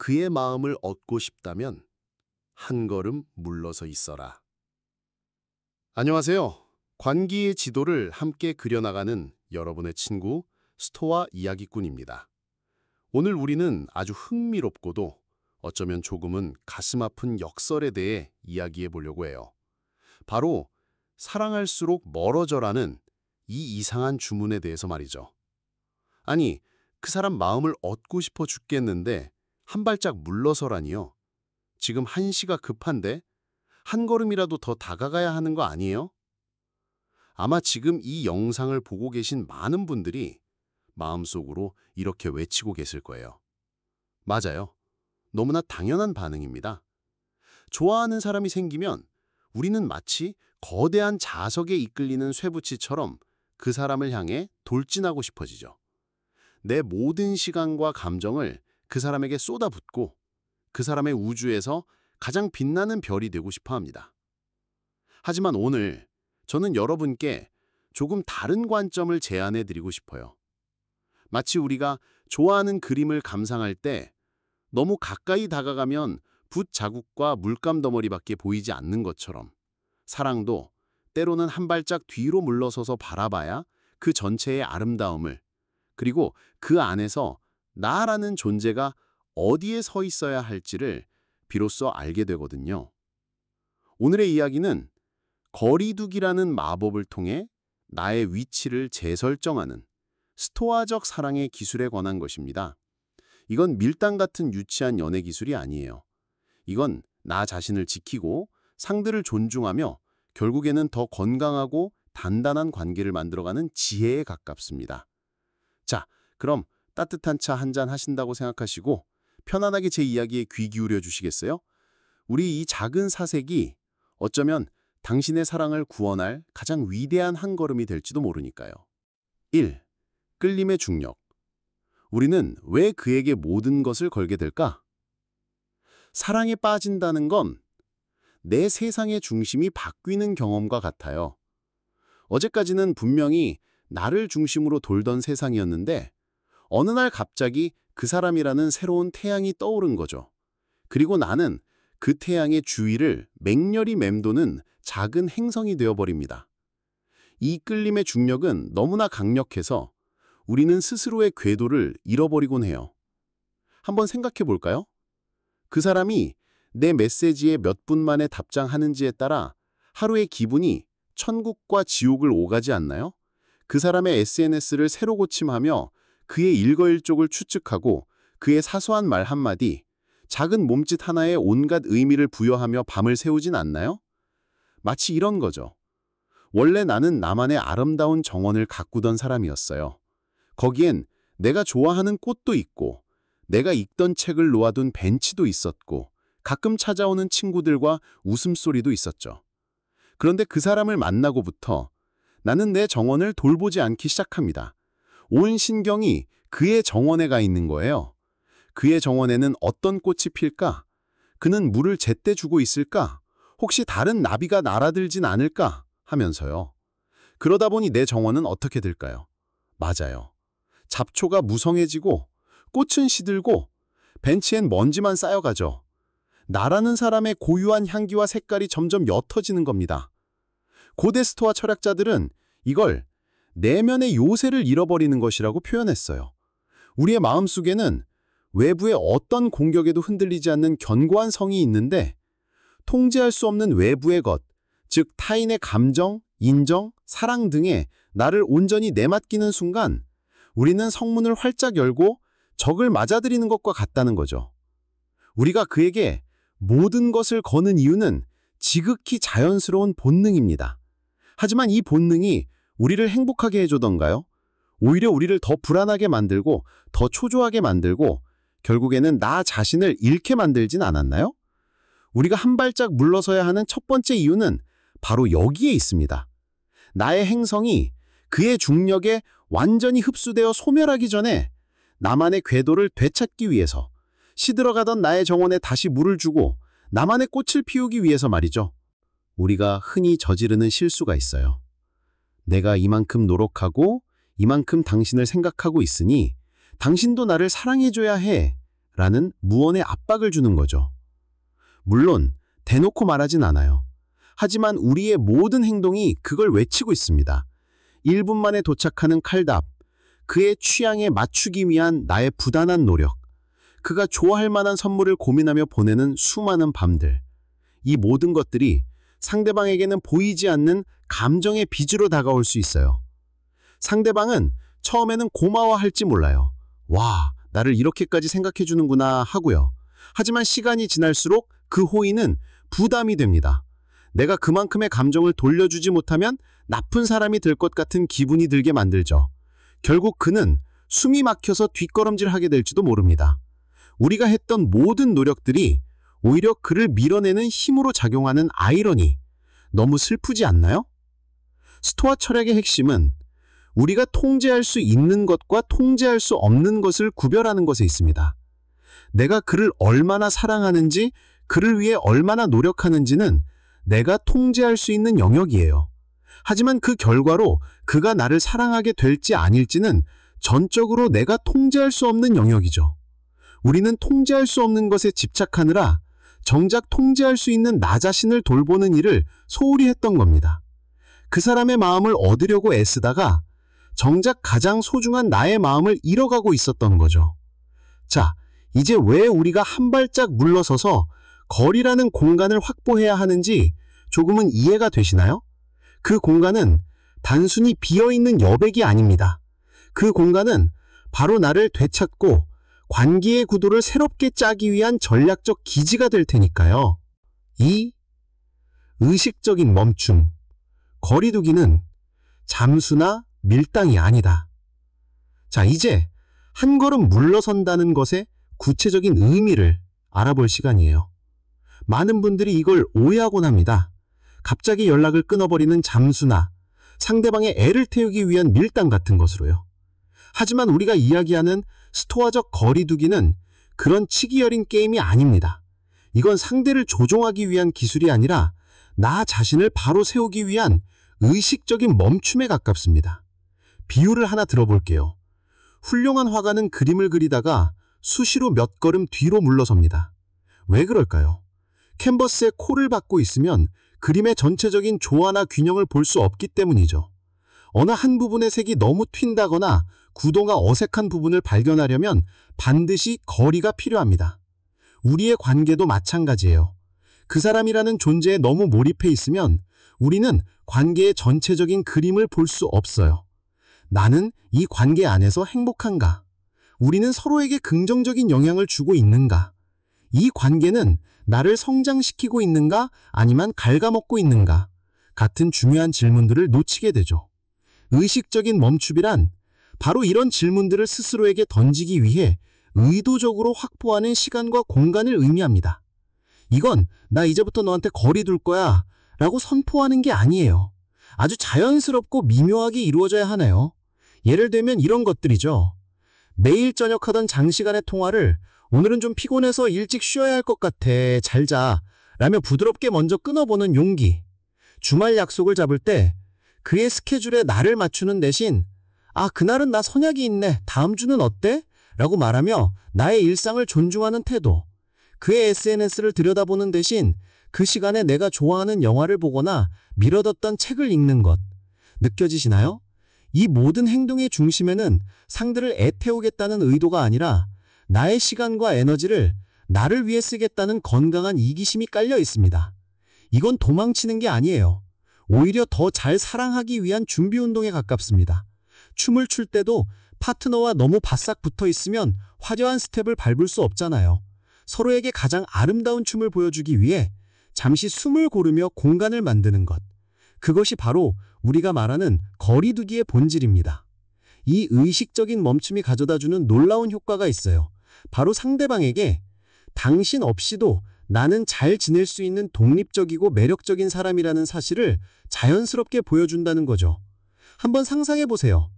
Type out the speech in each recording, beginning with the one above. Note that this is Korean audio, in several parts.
그의 마음을 얻고 싶다면 한 걸음 물러서 있어라. 안녕하세요. 관계의 지도를 함께 그려나가는 여러분의 친구 스토아 이야기꾼입니다. 오늘 우리는 아주 흥미롭고도 어쩌면 조금은 가슴 아픈 역설에 대해 이야기해 보려고 해요. 바로 사랑할수록 멀어져라는 이 이상한 주문에 대해서 말이죠. 아니, 그 사람 마음을 얻고 싶어 죽겠는데 한 발짝 물러서라니요. 지금 한시가 급한데 한 걸음이라도 더 다가가야 하는 거 아니에요? 아마 지금 이 영상을 보고 계신 많은 분들이 마음속으로 이렇게 외치고 계실 거예요. 맞아요. 너무나 당연한 반응입니다. 좋아하는 사람이 생기면 우리는 마치 거대한 자석에 이끌리는 쇠붙이처럼 그 사람을 향해 돌진하고 싶어지죠. 내 모든 시간과 감정을 그 사람에게 쏟아붓고 그 사람의 우주에서 가장 빛나는 별이 되고 싶어 합니다. 하지만 오늘 저는 여러분께 조금 다른 관점을 제안해 드리고 싶어요. 마치 우리가 좋아하는 그림을 감상할 때 너무 가까이 다가가면 붓 자국과 물감 덩어리밖에 보이지 않는 것처럼 사랑도 때로는 한 발짝 뒤로 물러서서 바라봐야 그 전체의 아름다움을, 그리고 그 안에서 나라는 존재가 어디에 서 있어야 할지를 비로소 알게 되거든요. 오늘의 이야기는 거리두기라는 마법을 통해 나의 위치를 재설정하는 스토아적 사랑의 기술에 관한 것입니다. 이건 밀당 같은 유치한 연애 기술이 아니에요. 이건 나 자신을 지키고 상대를 존중하며 결국에는 더 건강하고 단단한 관계를 만들어가는 지혜에 가깝습니다. 자, 그럼 따뜻한 차 한 잔 하신다고 생각하시고 편안하게 제 이야기에 귀 기울여 주시겠어요? 우리 이 작은 사색이 어쩌면 당신의 사랑을 구원할 가장 위대한 한 걸음이 될지도 모르니까요. 1. 끌림의 중력. 우리는 왜 그에게 모든 것을 걸게 될까? 사랑에 빠진다는 건 내 세상의 중심이 바뀌는 경험과 같아요. 어제까지는 분명히 나를 중심으로 돌던 세상이었는데 어느 날 갑자기 그 사람이라는 새로운 태양이 떠오른 거죠. 그리고 나는 그 태양의 주위를 맹렬히 맴도는 작은 행성이 되어버립니다. 이 끌림의 중력은 너무나 강력해서 우리는 스스로의 궤도를 잃어버리곤 해요. 한번 생각해 볼까요? 그 사람이 내 메시지에 몇 분 만에 답장하는지에 따라 하루의 기분이 천국과 지옥을 오가지 않나요? 그 사람의 SNS를 새로 고침하며 그의 일거일족을 추측하고 그의 사소한 말 한마디, 작은 몸짓 하나에 온갖 의미를 부여하며 밤을 새우진 않나요? 마치 이런 거죠. 원래 나는 나만의 아름다운 정원을 가꾸던 사람이었어요. 거기엔 내가 좋아하는 꽃도 있고 내가 읽던 책을 놓아둔 벤치도 있었고 가끔 찾아오는 친구들과 웃음소리도 있었죠. 그런데 그 사람을 만나고부터 나는 내 정원을 돌보지 않기 시작합니다. 온 신경이 그의 정원에 가 있는 거예요. 그의 정원에는 어떤 꽃이 필까? 그는 물을 제때 주고 있을까? 혹시 다른 나비가 날아들진 않을까? 하면서요. 그러다 보니 내 정원은 어떻게 될까요? 맞아요. 잡초가 무성해지고 꽃은 시들고 벤치엔 먼지만 쌓여가죠. 나라는 사람의 고유한 향기와 색깔이 점점 옅어지는 겁니다. 고대 스토아 철학자들은 이걸 내면의 요새를 잃어버리는 것이라고 표현했어요. 우리의 마음속에는 외부의 어떤 공격에도 흔들리지 않는 견고한 성이 있는데 통제할 수 없는 외부의 것, 즉 타인의 감정, 인정, 사랑 등에 나를 온전히 내맡기는 순간 우리는 성문을 활짝 열고 적을 맞아들이는 것과 같다는 거죠. 우리가 그에게 모든 것을 거는 이유는 지극히 자연스러운 본능입니다. 하지만 이 본능이 우리를 행복하게 해주던가요? 오히려 우리를 더 불안하게 만들고 더 초조하게 만들고 결국에는 나 자신을 잃게 만들진 않았나요? 우리가 한 발짝 물러서야 하는 첫 번째 이유는 바로 여기에 있습니다. 나의 행성이 그의 중력에 완전히 흡수되어 소멸하기 전에 나만의 궤도를 되찾기 위해서, 시들어가던 나의 정원에 다시 물을 주고 나만의 꽃을 피우기 위해서 말이죠. 우리가 흔히 저지르는 실수가 있어요. 내가 이만큼 노력하고 이만큼 당신을 생각하고 있으니 당신도 나를 사랑해줘야 해 라는 무언의 압박을 주는 거죠. 물론 대놓고 말하진 않아요. 하지만 우리의 모든 행동이 그걸 외치고 있습니다. 1분 만에 도착하는 칼답, 그의 취향에 맞추기 위한 나의 부단한 노력, 그가 좋아할 만한 선물을 고민하며 보내는 수많은 밤들. 이 모든 것들이 상대방에게는 보이지 않는 감정의 빚으로 다가올 수 있어요. 상대방은 처음에는 고마워할지 몰라요. 와, 나를 이렇게까지 생각해주는구나 하고요. 하지만 시간이 지날수록 그 호의는 부담이 됩니다. 내가 그만큼의 감정을 돌려주지 못하면 나쁜 사람이 될 것 같은 기분이 들게 만들죠. 결국 그는 숨이 막혀서 뒷걸음질하게 될지도 모릅니다. 우리가 했던 모든 노력들이 오히려 그를 밀어내는 힘으로 작용하는 아이러니, 너무 슬프지 않나요? 스토아 철학의 핵심은 우리가 통제할 수 있는 것과 통제할 수 없는 것을 구별하는 것에 있습니다. 내가 그를 얼마나 사랑하는지, 그를 위해 얼마나 노력하는지는 내가 통제할 수 있는 영역이에요. 하지만 그 결과로 그가 나를 사랑하게 될지 아닐지는 전적으로 내가 통제할 수 없는 영역이죠. 우리는 통제할 수 없는 것에 집착하느라 정작 통제할 수 있는 나 자신을 돌보는 일을 소홀히 했던 겁니다. 그 사람의 마음을 얻으려고 애쓰다가 정작 가장 소중한 나의 마음을 잃어가고 있었던 거죠. 자, 이제 왜 우리가 한 발짝 물러서서 거리라는 공간을 확보해야 하는지 조금은 이해가 되시나요? 그 공간은 단순히 비어있는 여백이 아닙니다. 그 공간은 바로 나를 되찾고 관계의 구도를 새롭게 짜기 위한 전략적 기지가 될 테니까요. 이 의식적인 멈춤, 거리두기는 잠수나 밀당이 아니다. 자, 이제 한 걸음 물러선다는 것의 구체적인 의미를 알아볼 시간이에요. 많은 분들이 이걸 오해하곤 합니다. 갑자기 연락을 끊어버리는 잠수나 상대방의 애를 태우기 위한 밀당 같은 것으로요. 하지만 우리가 이야기하는 스토아적 거리두기는 그런 치기 어린 게임이 아닙니다. 이건 상대를 조종하기 위한 기술이 아니라 나 자신을 바로 세우기 위한 의식적인 멈춤에 가깝습니다. 비유를 하나 들어볼게요. 훌륭한 화가는 그림을 그리다가 수시로 몇 걸음 뒤로 물러섭니다. 왜 그럴까요? 캔버스에 코를 박고 있으면 그림의 전체적인 조화나 균형을 볼 수 없기 때문이죠. 어느 한 부분의 색이 너무 튄다거나 구도가 어색한 부분을 발견하려면 반드시 거리가 필요합니다. 우리의 관계도 마찬가지예요. 그 사람이라는 존재에 너무 몰입해 있으면 우리는 관계의 전체적인 그림을 볼 수 없어요. 나는 이 관계 안에서 행복한가? 우리는 서로에게 긍정적인 영향을 주고 있는가? 이 관계는 나를 성장시키고 있는가? 아니면 갉아먹고 있는가? 같은 중요한 질문들을 놓치게 되죠. 의식적인 멈춤이란 바로 이런 질문들을 스스로에게 던지기 위해 의도적으로 확보하는 시간과 공간을 의미합니다. 이건 나 이제부터 너한테 거리 둘 거야 라고 선포하는 게 아니에요. 아주 자연스럽고 미묘하게 이루어져야 하나요? 예를 들면 이런 것들이죠. 매일 저녁 하던 장시간의 통화를 오늘은 좀 피곤해서 일찍 쉬어야 할 것 같아, 잘 자 라며 부드럽게 먼저 끊어보는 용기. 주말 약속을 잡을 때 그의 스케줄에 나를 맞추는 대신 아, 그날은 나 선약이 있네, 다음 주는 어때? 라고 말하며 나의 일상을 존중하는 태도. 그의 SNS를 들여다보는 대신 그 시간에 내가 좋아하는 영화를 보거나 미뤄뒀던 책을 읽는 것. 느껴지시나요? 이 모든 행동의 중심에는 상대를 애태우겠다는 의도가 아니라 나의 시간과 에너지를 나를 위해 쓰겠다는 건강한 이기심이 깔려 있습니다. 이건 도망치는 게 아니에요. 오히려 더 잘 사랑하기 위한 준비 운동에 가깝습니다. 춤을 출 때도 파트너와 너무 바싹 붙어 있으면 화려한 스텝을 밟을 수 없잖아요. 서로에게 가장 아름다운 춤을 보여주기 위해 잠시 숨을 고르며 공간을 만드는 것. 그것이 바로 우리가 말하는 거리두기의 본질입니다. 이 의식적인 멈춤이 가져다주는 놀라운 효과가 있어요. 바로 상대방에게 당신 없이도 나는 잘 지낼 수 있는 독립적이고 매력적인 사람이라는 사실을 자연스럽게 보여준다는 거죠. 한번 상상해 보세요.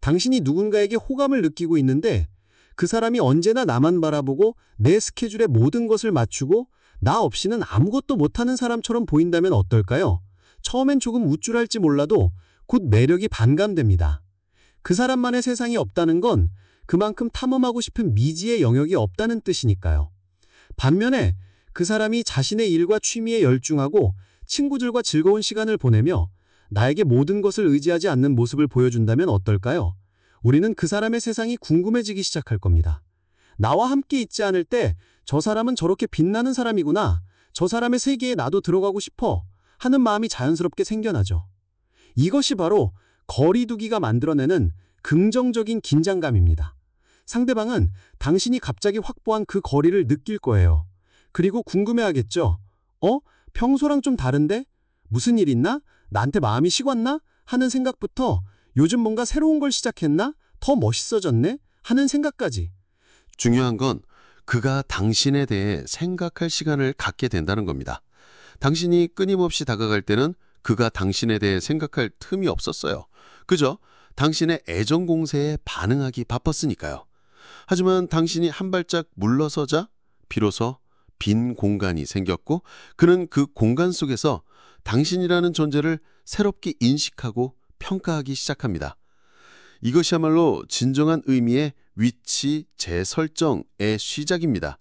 당신이 누군가에게 호감을 느끼고 있는데 그 사람이 언제나 나만 바라보고 내 스케줄에 모든 것을 맞추고 나 없이는 아무것도 못하는 사람처럼 보인다면 어떨까요? 처음엔 조금 우쭐할지 몰라도 곧 매력이 반감됩니다. 그 사람만의 세상이 없다는 건 그만큼 탐험하고 싶은 미지의 영역이 없다는 뜻이니까요. 반면에 그 사람이 자신의 일과 취미에 열중하고 친구들과 즐거운 시간을 보내며 나에게 모든 것을 의지하지 않는 모습을 보여준다면 어떨까요? 우리는 그 사람의 세상이 궁금해지기 시작할 겁니다. 나와 함께 있지 않을 때 저 사람은 저렇게 빛나는 사람이구나. 저 사람의 세계에 나도 들어가고 싶어. 하는 마음이 자연스럽게 생겨나죠. 이것이 바로 거리두기가 만들어내는 긍정적인 긴장감입니다. 상대방은 당신이 갑자기 확보한 그 거리를 느낄 거예요. 그리고 궁금해하겠죠. 평소랑 좀 다른데? 무슨 일 있나? 나한테 마음이 식었나? 하는 생각부터 요즘 뭔가 새로운 걸 시작했나? 더 멋있어졌네? 하는 생각까지. 중요한 건 그가 당신에 대해 생각할 시간을 갖게 된다는 겁니다. 당신이 끊임없이 다가갈 때는 그가 당신에 대해 생각할 틈이 없었어요. 그저 당신의 애정 공세에 반응하기 바빴으니까요. 하지만 당신이 한 발짝 물러서자 비로소 빈 공간이 생겼고 그는 그 공간 속에서 당신이라는 존재를 새롭게 인식하고 평가하기 시작합니다. 이것이야말로 진정한 의미의 위치 재설정의 시작입니다.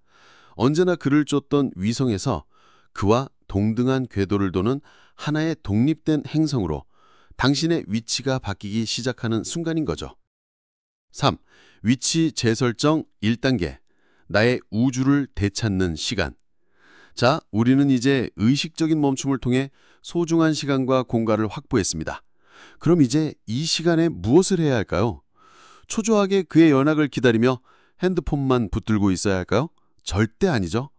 언제나 그를 쫓던 위성에서 그와 동등한 궤도를 도는 하나의 독립된 행성으로 당신의 위치가 바뀌기 시작하는 순간인 거죠. 3. 위치 재설정 1단계. 나의 우주를 되찾는 시간. 자, 우리는 이제 의식적인 멈춤을 통해 소중한 시간과 공간을 확보했습니다. 그럼 이제 이 시간에 무엇을 해야 할까요? 초조하게 그의 연락을 기다리며 핸드폰만 붙들고 있어야 할까요? 절대 아니죠.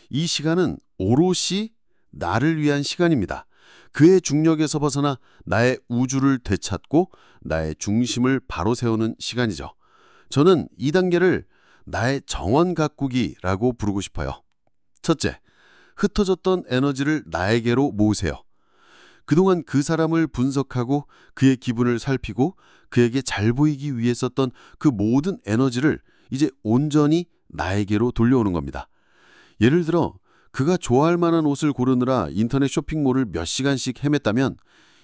이 시간은 오롯이 나를 위한 시간입니다. 그의 중력에서 벗어나 나의 우주를 되찾고 나의 중심을 바로 세우는 시간이죠. 저는 이 단계를 나의 정원 가꾸기라고 부르고 싶어요. 첫째, 흩어졌던 에너지를 나에게로 모으세요. 그동안 그 사람을 분석하고 그의 기분을 살피고 그에게 잘 보이기 위해 썼던 그 모든 에너지를 이제 온전히 나에게로 돌려오는 겁니다. 예를 들어 그가 좋아할 만한 옷을 고르느라 인터넷 쇼핑몰을 몇 시간씩 헤맸다면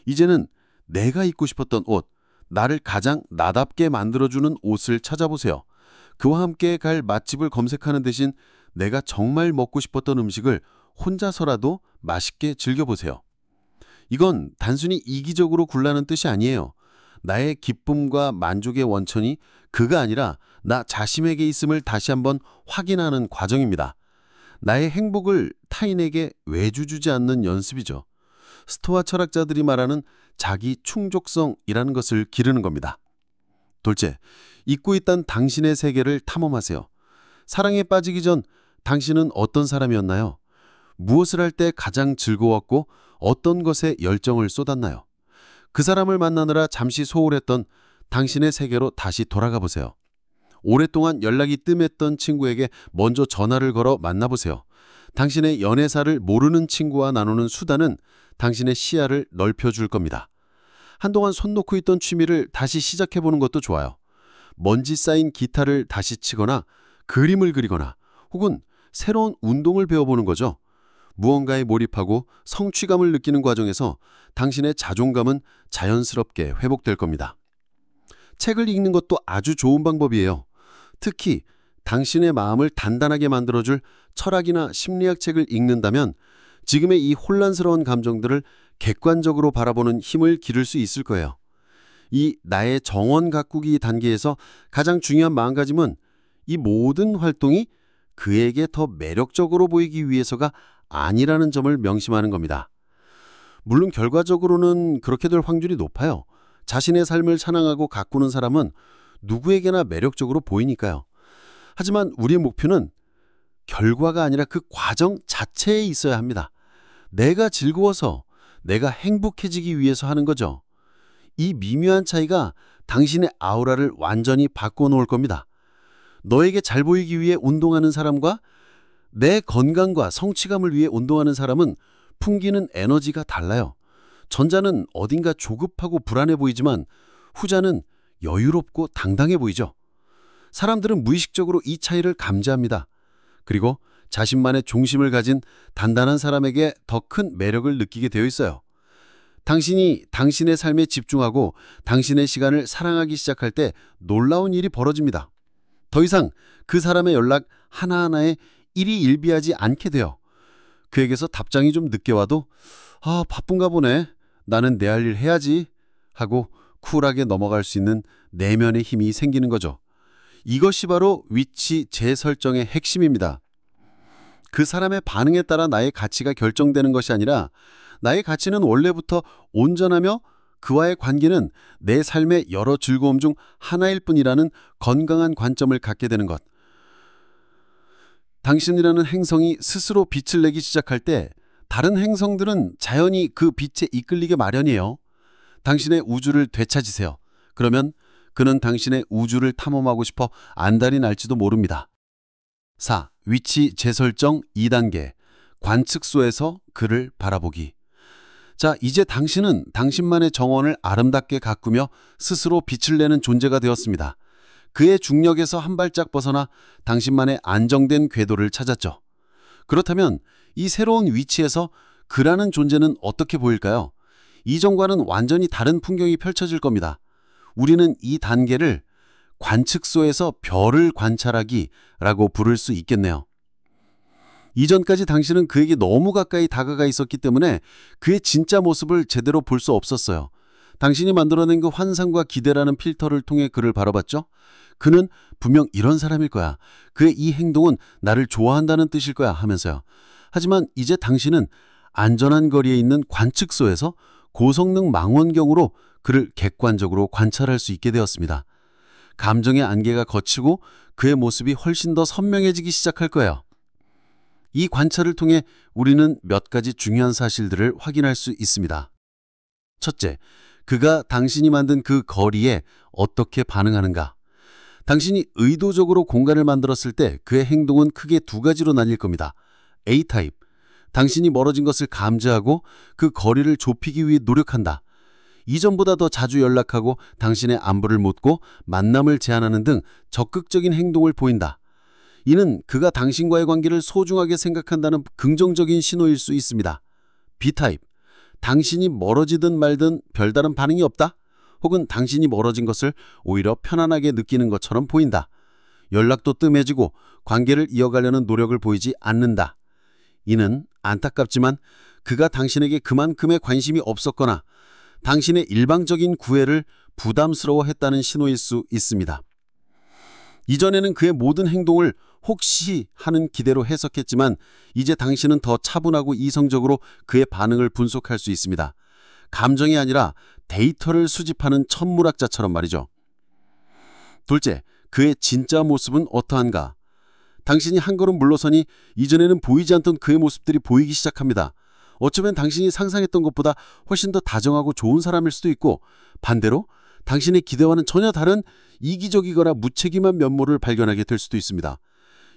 이제는 내가 입고 싶었던 옷, 나를 가장 나답게 만들어주는 옷을 찾아보세요. 그와 함께 갈 맛집을 검색하는 대신 내가 정말 먹고 싶었던 음식을 혼자서라도 맛있게 즐겨보세요. 이건 단순히 이기적으로 굴라는 뜻이 아니에요. 나의 기쁨과 만족의 원천이 그가 아니라 나 자신에게 있음을 다시 한번 확인하는 과정입니다. 나의 행복을 타인에게 외주주지 않는 연습이죠. 스토아 철학자들이 말하는 자기 충족성이라는 것을 기르는 겁니다. 둘째, 잊고 있던 당신의 세계를 탐험하세요. 사랑에 빠지기 전 당신은 어떤 사람이었나요? 무엇을 할 때 가장 즐거웠고 어떤 것에 열정을 쏟았나요? 그 사람을 만나느라 잠시 소홀했던 당신의 세계로 다시 돌아가 보세요. 오랫동안 연락이 뜸했던 친구에게 먼저 전화를 걸어 만나보세요. 당신의 연애사를 모르는 친구와 나누는 수다는 당신의 시야를 넓혀줄 겁니다. 한동안 손 놓고 있던 취미를 다시 시작해보는 것도 좋아요. 먼지 쌓인 기타를 다시 치거나 그림을 그리거나 혹은 새로운 운동을 배워보는 거죠. 무언가에 몰입하고 성취감을 느끼는 과정에서 당신의 자존감은 자연스럽게 회복될 겁니다. 책을 읽는 것도 아주 좋은 방법이에요. 특히 당신의 마음을 단단하게 만들어줄 철학이나 심리학 책을 읽는다면 지금의 이 혼란스러운 감정들을 객관적으로 바라보는 힘을 기를 수 있을 거예요. 이 나의 정원 가꾸기 단계에서 가장 중요한 마음가짐은 이 모든 활동이 그에게 더 매력적으로 보이기 위해서가 아니라는 점을 명심하는 겁니다. 물론 결과적으로는 그렇게 될 확률이 높아요. 자신의 삶을 찬양하고 가꾸는 사람은 누구에게나 매력적으로 보이니까요. 하지만 우리의 목표는 결과가 아니라 그 과정 자체에 있어야 합니다. 내가 즐거워서, 내가 행복해지기 위해서 하는 거죠. 이 미묘한 차이가 당신의 아우라를 완전히 바꿔놓을 겁니다. 너에게 잘 보이기 위해 운동하는 사람과 내 건강과 성취감을 위해 운동하는 사람은 풍기는 에너지가 달라요. 전자는 어딘가 조급하고 불안해 보이지만 후자는 여유롭고 당당해 보이죠. 사람들은 무의식적으로 이 차이를 감지합니다. 그리고 자신만의 중심을 가진 단단한 사람에게 더 큰 매력을 느끼게 되어 있어요. 당신이 당신의 삶에 집중하고 당신의 시간을 사랑하기 시작할 때 놀라운 일이 벌어집니다. 더 이상 그 사람의 연락 하나하나에 일희일비하지 않게 돼요. 그에게서 답장이 좀 늦게 와도 바쁜가 보네. 나는 내 할 일 해야지 하고 쿨하게 넘어갈 수 있는 내면의 힘이 생기는 거죠. 이것이 바로 위치 재설정의 핵심입니다. 그 사람의 반응에 따라 나의 가치가 결정되는 것이 아니라 나의 가치는 원래부터 온전하며 그와의 관계는 내 삶의 여러 즐거움 중 하나일 뿐이라는 건강한 관점을 갖게 되는 것. 당신이라는 행성이 스스로 빛을 내기 시작할 때 다른 행성들은 자연히 그 빛에 이끌리게 마련이에요. 당신의 우주를 되찾으세요. 그러면 그는 당신의 우주를 탐험하고 싶어 안달이 날지도 모릅니다. 4. 위치 재설정 2단계. 관측소에서 그를 바라보기. 자, 이제 당신은 당신만의 정원을 아름답게 가꾸며 스스로 빛을 내는 존재가 되었습니다. 그의 중력에서 한 발짝 벗어나 당신만의 안정된 궤도를 찾았죠. 그렇다면 이 새로운 위치에서 그라는 존재는 어떻게 보일까요? 이전과는 완전히 다른 풍경이 펼쳐질 겁니다. 우리는 이 단계를 관측소에서 별을 관찰하기라고 부를 수 있겠네요. 이전까지 당신은 그에게 너무 가까이 다가가 있었기 때문에 그의 진짜 모습을 제대로 볼 수 없었어요. 당신이 만들어낸 그 환상과 기대라는 필터를 통해 그를 바라봤죠. 그는 분명 이런 사람일 거야. 그의 이 행동은 나를 좋아한다는 뜻일 거야 하면서요. 하지만 이제 당신은 안전한 거리에 있는 관측소에서 고성능 망원경으로 그를 객관적으로 관찰할 수 있게 되었습니다. 감정의 안개가 걷히고 그의 모습이 훨씬 더 선명해지기 시작할 거예요. 이 관찰을 통해 우리는 몇 가지 중요한 사실들을 확인할 수 있습니다. 첫째, 그가 당신이 만든 그 거리에 어떻게 반응하는가? 당신이 의도적으로 공간을 만들었을 때 그의 행동은 크게 두 가지로 나뉠 겁니다. A타입, 당신이 멀어진 것을 감지하고 그 거리를 좁히기 위해 노력한다. 이전보다 더 자주 연락하고 당신의 안부를 묻고 만남을 제안하는 등 적극적인 행동을 보인다. 이는 그가 당신과의 관계를 소중하게 생각한다는 긍정적인 신호일 수 있습니다. B타입, 당신이 멀어지든 말든 별다른 반응이 없다. 혹은 당신이 멀어진 것을 오히려 편안하게 느끼는 것처럼 보인다. 연락도 뜸해지고 관계를 이어가려는 노력을 보이지 않는다. 이는 안타깝지만 그가 당신에게 그만큼의 관심이 없었거나 당신의 일방적인 구애를 부담스러워했다는 신호일 수 있습니다. 이전에는 그의 모든 행동을 혹시 하는 기대로 해석했지만 이제 당신은 더 차분하고 이성적으로 그의 반응을 분석할 수 있습니다. 감정이 아니라 데이터를 수집하는 천문학자처럼 말이죠. 둘째, 그의 진짜 모습은 어떠한가? 당신이 한 걸음 물러서니 이전에는 보이지 않던 그의 모습들이 보이기 시작합니다. 어쩌면 당신이 상상했던 것보다 훨씬 더 다정하고 좋은 사람일 수도 있고 반대로 당신의 기대와는 전혀 다른 이기적이거나 무책임한 면모를 발견하게 될 수도 있습니다.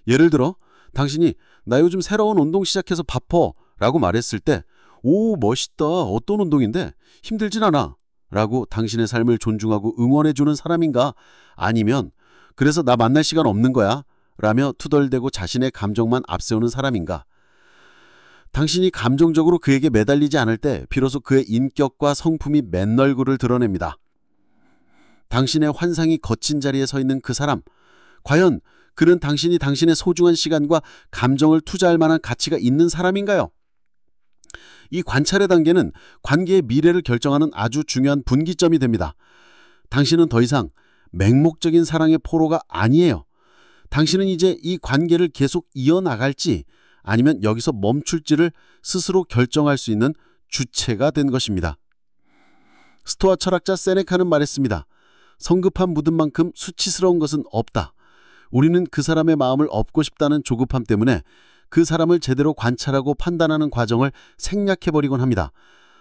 예를 들어 당신이 나 요즘 새로운 운동 시작해서 바빠 라고 말했을 때 오 멋있다 어떤 운동인데 힘들진 않아 라고 당신의 삶을 존중하고 응원해주는 사람인가 아니면 그래서 나 만날 시간 없는 거야 라며 투덜대고 자신의 감정만 앞세우는 사람인가. 당신이 감정적으로 그에게 매달리지 않을 때 비로소 그의 인격과 성품이 맨 얼굴을 드러냅니다. 당신의 환상이 거친 자리에 서 있는 그 사람, 과연 그는 당신이 당신의 소중한 시간과 감정을 투자할 만한 가치가 있는 사람인가요? 이 관찰의 단계는 관계의 미래를 결정하는 아주 중요한 분기점이 됩니다. 당신은 더 이상 맹목적인 사랑의 포로가 아니에요. 당신은 이제 이 관계를 계속 이어나갈지 아니면 여기서 멈출지를 스스로 결정할 수 있는 주체가 된 것입니다. 스토아 철학자 세네카는 말했습니다. 성급한 묻음만큼 수치스러운 것은 없다. 우리는 그 사람의 마음을 얻고 싶다는 조급함 때문에 그 사람을 제대로 관찰하고 판단하는 과정을 생략해버리곤 합니다.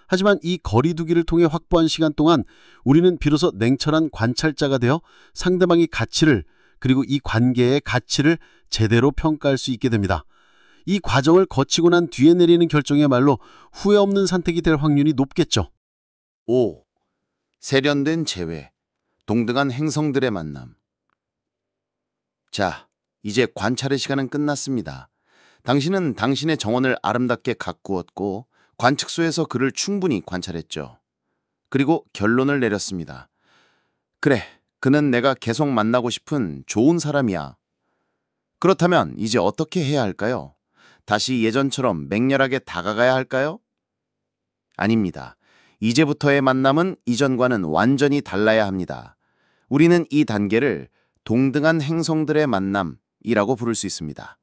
하지만 이 거리두기를 통해 확보한 시간 동안 우리는 비로소 냉철한 관찰자가 되어 상대방의 가치를 그리고 이 관계의 가치를 제대로 평가할 수 있게 됩니다. 이 과정을 거치고 난 뒤에 내리는 결정이야말로 후회 없는 선택이 될 확률이 높겠죠. 5. 세련된 재회, 동등한 행성들의 만남. 자, 이제 관찰의 시간은 끝났습니다. 당신은 당신의 정원을 아름답게 가꾸었고 관측소에서 그를 충분히 관찰했죠. 그리고 결론을 내렸습니다. 그래, 그는 내가 계속 만나고 싶은 좋은 사람이야. 그렇다면 이제 어떻게 해야 할까요? 다시 예전처럼 맹렬하게 다가가야 할까요? 아닙니다. 이제부터의 만남은 이전과는 완전히 달라야 합니다. 우리는 이 단계를 동등한 행성들의 만남이라고 부를 수 있습니다.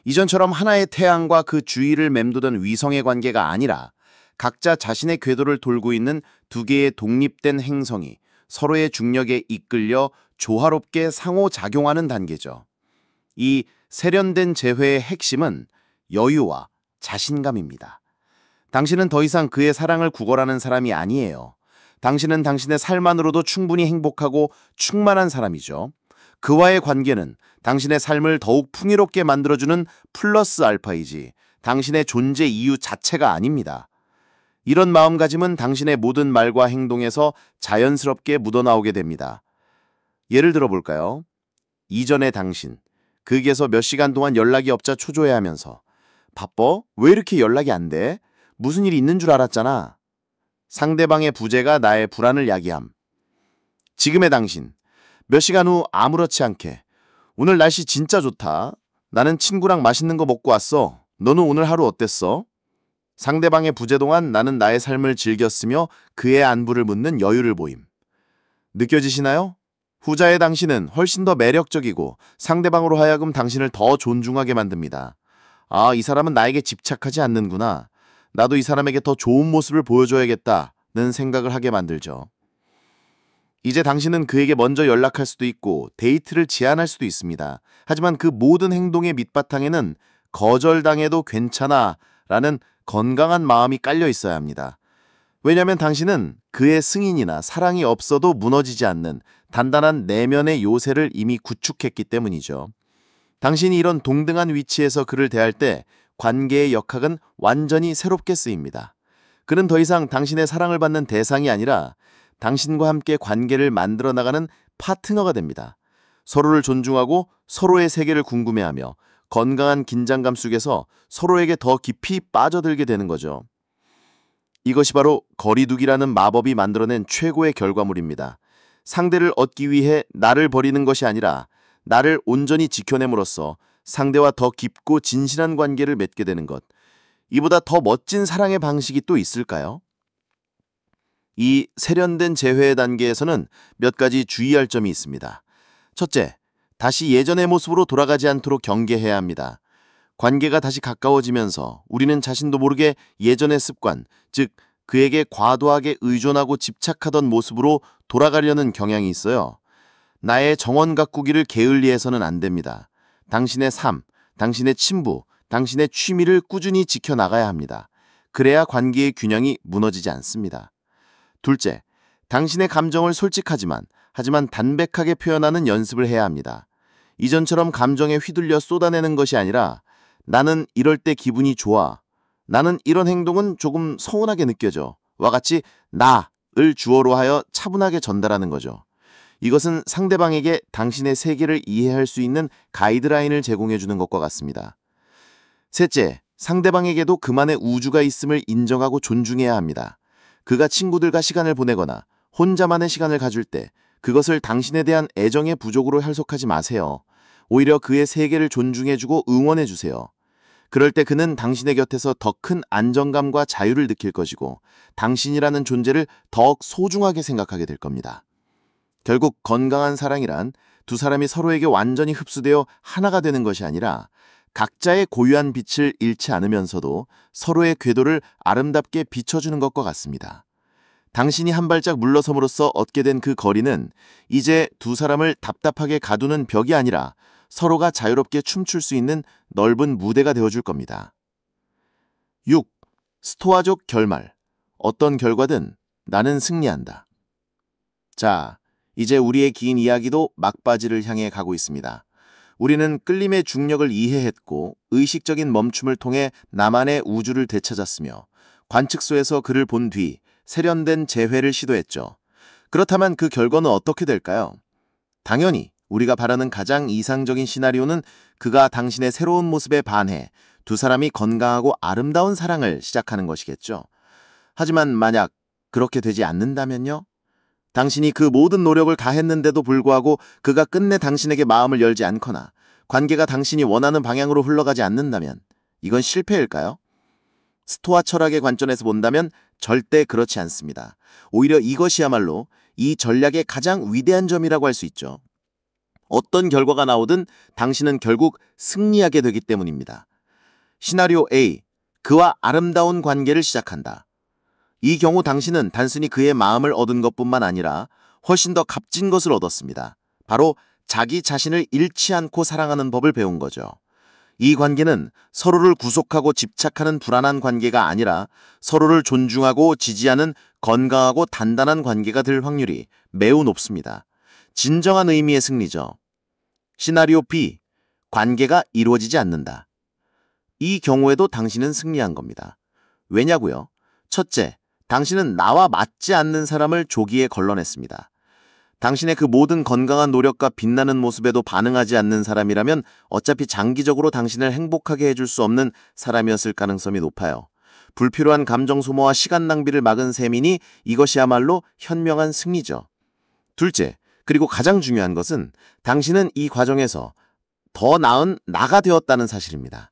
이전처럼 하나의 태양과 그 주위를 맴도던 위성의 관계가 아니라 각자 자신의 궤도를 돌고 있는 두 개의 독립된 행성이 서로의 중력에 이끌려 조화롭게 상호작용하는 단계죠. 이 세련된 재회의 핵심은 여유와 자신감입니다. 당신은 더 이상 그의 사랑을 구걸하는 사람이 아니에요. 당신은 당신의 삶만으로도 충분히 행복하고 충만한 사람이죠. 그와의 관계는 당신의 삶을 더욱 풍요롭게 만들어주는 플러스 알파이지 당신의 존재 이유 자체가 아닙니다. 이런 마음가짐은 당신의 모든 말과 행동에서 자연스럽게 묻어나오게 됩니다. 예를 들어볼까요? 이전의 당신, 극에서 몇 시간 동안 연락이 없자 초조해하면서 바빠? 왜 이렇게 연락이 안 돼? 무슨 일이 있는 줄 알았잖아. 상대방의 부재가 나의 불안을 야기함. 지금의 당신, 몇 시간 후 아무렇지 않게 오늘 날씨 진짜 좋다. 나는 친구랑 맛있는 거 먹고 왔어. 너는 오늘 하루 어땠어? 상대방의 부재 동안 나는 나의 삶을 즐겼으며 그의 안부를 묻는 여유를 보임. 느껴지시나요? 후자의 당신은 훨씬 더 매력적이고 상대방으로 하여금 당신을 더 존중하게 만듭니다. 아, 이 사람은 나에게 집착하지 않는구나. 나도 이 사람에게 더 좋은 모습을 보여줘야겠다는 생각을 하게 만들죠. 이제 당신은 그에게 먼저 연락할 수도 있고 데이트를 제안할 수도 있습니다. 하지만 그 모든 행동의 밑바탕에는 거절당해도 괜찮아 라는 건강한 마음이 깔려 있어야 합니다. 왜냐하면 당신은 그의 승인이나 사랑이 없어도 무너지지 않는 단단한 내면의 요새를 이미 구축했기 때문이죠. 당신이 이런 동등한 위치에서 그를 대할 때 관계의 역학은 완전히 새롭게 쓰입니다. 그는 더 이상 당신의 사랑을 받는 대상이 아니라 당신과 함께 관계를 만들어 나가는 파트너가 됩니다. 서로를 존중하고 서로의 세계를 궁금해하며 건강한 긴장감 속에서 서로에게 더 깊이 빠져들게 되는 거죠. 이것이 바로 거리두기라는 마법이 만들어낸 최고의 결과물입니다. 상대를 얻기 위해 나를 버리는 것이 아니라 나를 온전히 지켜냄으로써 상대와 더 깊고 진실한 관계를 맺게 되는 것. 이보다 더 멋진 사랑의 방식이 또 있을까요? 이 세련된 재회의 단계에서는 몇 가지 주의할 점이 있습니다. 첫째, 다시 예전의 모습으로 돌아가지 않도록 경계해야 합니다. 관계가 다시 가까워지면서 우리는 자신도 모르게 예전의 습관, 즉 그에게 과도하게 의존하고 집착하던 모습으로 돌아가려는 경향이 있어요. 나의 정원 가꾸기를 게을리해서는 안 됩니다. 당신의 삶, 당신의 친부, 당신의 취미를 꾸준히 지켜나가야 합니다. 그래야 관계의 균형이 무너지지 않습니다. 둘째, 당신의 감정을 하지만 담백하게 표현하는 연습을 해야 합니다. 이전처럼 감정에 휘둘려 쏟아내는 것이 아니라 나는 이럴 때 기분이 좋아. 나는 이런 행동은 조금 서운하게 느껴져. 와 같이 나를 주어로 하여 차분하게 전달하는 거죠. 이것은 상대방에게 당신의 세계를 이해할 수 있는 가이드라인을 제공해 주는 것과 같습니다. 셋째, 상대방에게도 그만의 우주가 있음을 인정하고 존중해야 합니다. 그가 친구들과 시간을 보내거나 혼자만의 시간을 가질 때 그것을 당신에 대한 애정의 부족으로 해석하지 마세요. 오히려 그의 세계를 존중해주고 응원해주세요. 그럴 때 그는 당신의 곁에서 더 큰 안정감과 자유를 느낄 것이고 당신이라는 존재를 더욱 소중하게 생각하게 될 겁니다. 결국 건강한 사랑이란 두 사람이 서로에게 완전히 흡수되어 하나가 되는 것이 아니라 각자의 고유한 빛을 잃지 않으면서도 서로의 궤도를 아름답게 비춰주는 것과 같습니다. 당신이 한 발짝 물러섬으로써 얻게 된 그 거리는 이제 두 사람을 답답하게 가두는 벽이 아니라 서로가 자유롭게 춤출 수 있는 넓은 무대가 되어줄 겁니다. 6. 스토아족 결말. 어떤 결과든 나는 승리한다. 자, 이제 우리의 긴 이야기도 막바지를 향해 가고 있습니다. 우리는 끌림의 중력을 이해했고 의식적인 멈춤을 통해 나만의 우주를 되찾았으며 관측소에서 그를 본 뒤 세련된 재회를 시도했죠. 그렇다면 그 결과는 어떻게 될까요? 당연히 우리가 바라는 가장 이상적인 시나리오는 그가 당신의 새로운 모습에 반해 두 사람이 건강하고 아름다운 사랑을 시작하는 것이겠죠. 하지만 만약 그렇게 되지 않는다면요? 당신이 그 모든 노력을 다했는데도 불구하고 그가 끝내 당신에게 마음을 열지 않거나 관계가 당신이 원하는 방향으로 흘러가지 않는다면 이건 실패일까요? 스토아 철학의 관점에서 본다면 절대 그렇지 않습니다. 오히려 이것이야말로 이 전략의 가장 위대한 점이라고 할 수 있죠. 어떤 결과가 나오든 당신은 결국 승리하게 되기 때문입니다. 시나리오 A, 그와 아름다운 관계를 시작한다. 이 경우 당신은 단순히 그의 마음을 얻은 것뿐만 아니라 훨씬 더 값진 것을 얻었습니다. 바로 자기 자신을 잃지 않고 사랑하는 법을 배운 거죠. 이 관계는 서로를 구속하고 집착하는 불안한 관계가 아니라 서로를 존중하고 지지하는 건강하고 단단한 관계가 될 확률이 매우 높습니다. 진정한 의미의 승리죠. 시나리오 B, 관계가 이루어지지 않는다. 이 경우에도 당신은 승리한 겁니다. 왜냐고요? 첫째, 당신은 나와 맞지 않는 사람을 조기에 걸러냈습니다. 당신의 그 모든 건강한 노력과 빛나는 모습에도 반응하지 않는 사람이라면 어차피 장기적으로 당신을 행복하게 해줄 수 없는 사람이었을 가능성이 높아요. 불필요한 감정 소모와 시간 낭비를 막은 셈이니 이것이야말로 현명한 승리죠. 둘째, 그리고 가장 중요한 것은 당신은 이 과정에서 더 나은 나가 되었다는 사실입니다.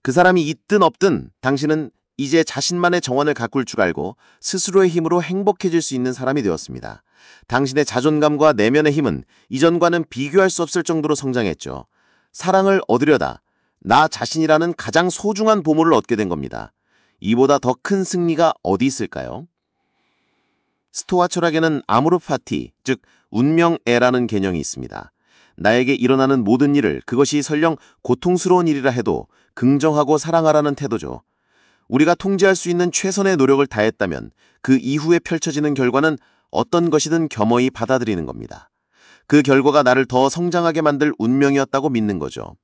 그 사람이 있든 없든 당신은 이제 자신만의 정원을 가꿀 줄 알고 스스로의 힘으로 행복해질 수 있는 사람이 되었습니다. 당신의 자존감과 내면의 힘은 이전과는 비교할 수 없을 정도로 성장했죠. 사랑을 얻으려다 나 자신이라는 가장 소중한 보물을 얻게 된 겁니다. 이보다 더 큰 승리가 어디 있을까요? 스토아 철학에는 아모르파티, 즉 운명애라는 개념이 있습니다. 나에게 일어나는 모든 일을 그것이 설령 고통스러운 일이라 해도 긍정하고 사랑하라는 태도죠. 우리가 통제할 수 있는 최선의 노력을 다했다면 그 이후에 펼쳐지는 결과는 어떤 것이든 겸허히 받아들이는 겁니다. 그 결과가 나를 더 성장하게 만들 운명이었다고 믿는 거죠.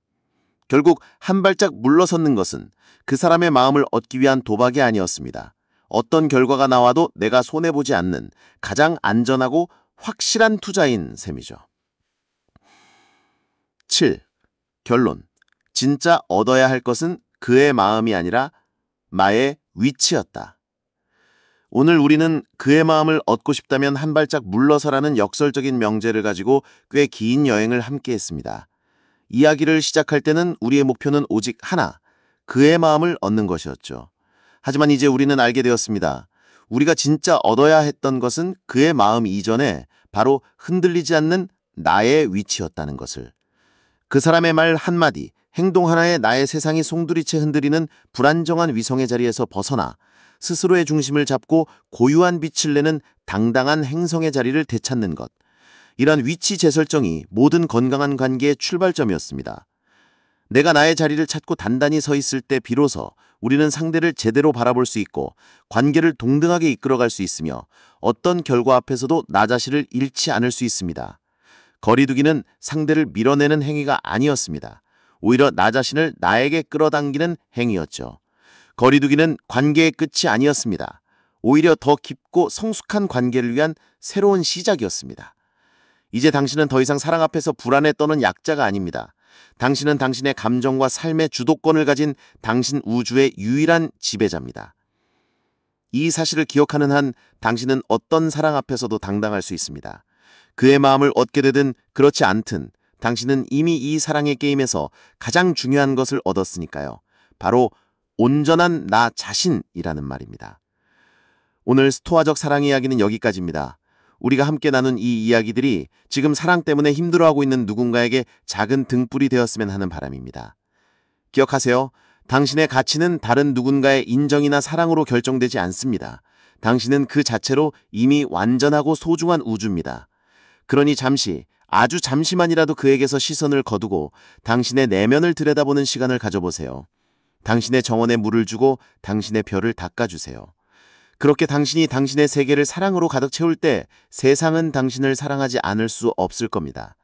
결국 한 발짝 물러섰는 것은 그 사람의 마음을 얻기 위한 도박이 아니었습니다. 어떤 결과가 나와도 내가 손해보지 않는 가장 안전하고 확실한 투자인 셈이죠. 7. 결론. 진짜 얻어야 할 것은 그의 마음이 아니라 나의 위치였다. 오늘 우리는 그의 마음을 얻고 싶다면 한 발짝 물러서라는 역설적인 명제를 가지고 꽤 긴 여행을 함께 했습니다. 이야기를 시작할 때는 우리의 목표는 오직 하나, 그의 마음을 얻는 것이었죠. 하지만 이제 우리는 알게 되었습니다. 우리가 진짜 얻어야 했던 것은 그의 마음 이전에 바로 흔들리지 않는 나의 위치였다는 것을. 그 사람의 말 한마디, 행동 하나에 나의 세상이 송두리째 흔들리는 불안정한 위성의 자리에서 벗어나 스스로의 중심을 잡고 고유한 빛을 내는 당당한 행성의 자리를 되찾는 것. 이런 위치 재설정이 모든 건강한 관계의 출발점이었습니다. 내가 나의 자리를 찾고 단단히 서 있을 때 비로소 우리는 상대를 제대로 바라볼 수 있고 관계를 동등하게 이끌어갈 수 있으며 어떤 결과 앞에서도 나 자신을 잃지 않을 수 있습니다. 거리두기는 상대를 밀어내는 행위가 아니었습니다. 오히려 나 자신을 나에게 끌어당기는 행위였죠. 거리두기는 관계의 끝이 아니었습니다. 오히려 더 깊고 성숙한 관계를 위한 새로운 시작이었습니다. 이제 당신은 더 이상 사랑 앞에서 불안에 떠는 약자가 아닙니다. 당신은 당신의 감정과 삶의 주도권을 가진 당신 우주의 유일한 지배자입니다. 이 사실을 기억하는 한 당신은 어떤 사랑 앞에서도 당당할 수 있습니다. 그의 마음을 얻게 되든 그렇지 않든 당신은 이미 이 사랑의 게임에서 가장 중요한 것을 얻었으니까요. 바로 온전한 나 자신이라는 말입니다. 오늘 스토아적 사랑 이야기는 여기까지입니다. 우리가 함께 나눈 이 이야기들이 지금 사랑 때문에 힘들어하고 있는 누군가에게 작은 등불이 되었으면 하는 바람입니다. 기억하세요. 당신의 가치는 다른 누군가의 인정이나 사랑으로 결정되지 않습니다. 당신은 그 자체로 이미 완전하고 소중한 우주입니다. 그러니 잠시, 아주 잠시만이라도 그에게서 시선을 거두고 당신의 내면을 들여다보는 시간을 가져보세요. 당신의 정원에 물을 주고 당신의 별을 닦아주세요. 그렇게 당신이 당신의 세계를 사랑으로 가득 채울 때 세상은 당신을 사랑하지 않을 수 없을 겁니다.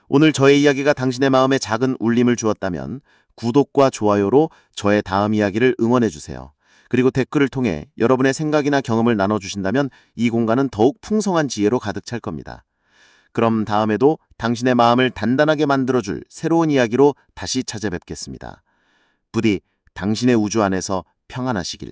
오늘 저의 이야기가 당신의 마음에 작은 울림을 주었다면 구독과 좋아요로 저의 다음 이야기를 응원해주세요. 그리고 댓글을 통해 여러분의 생각이나 경험을 나눠주신다면 이 공간은 더욱 풍성한 지혜로 가득 찰 겁니다. 그럼 다음에도 당신의 마음을 단단하게 만들어줄 새로운 이야기로 다시 찾아뵙겠습니다. 부디 당신의 우주 안에서 평안하시길.